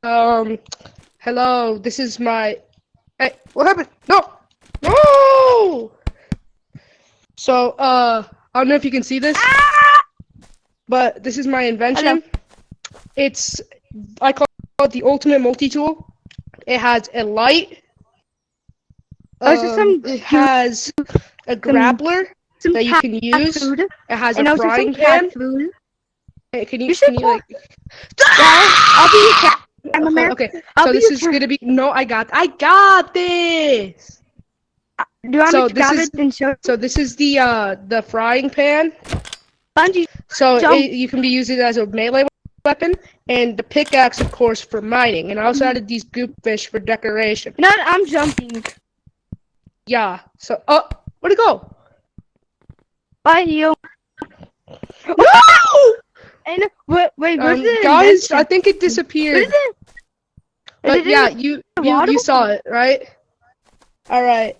Hello, this is my... Hey, what happened? No! No! So, I don't know if you can see this, but this is my invention. I call it the ultimate multi-tool. It has a light. It has a grappler that you can use. It has a frying pan. Hey, can you like... I'll be your cat. Okay, so this is gonna be... No, I got this! Do you want me to grab it and show? So this is the frying pan. So you can be used as a melee weapon, and the pickaxe, of course, for mining. And I also added these goop fish for decoration. No, I'm jumping. Yeah. So, where'd it go? Bye, you. No! And wait, where's the guys, invention? I think it disappeared. What is it? But yeah, you saw it, right? All right.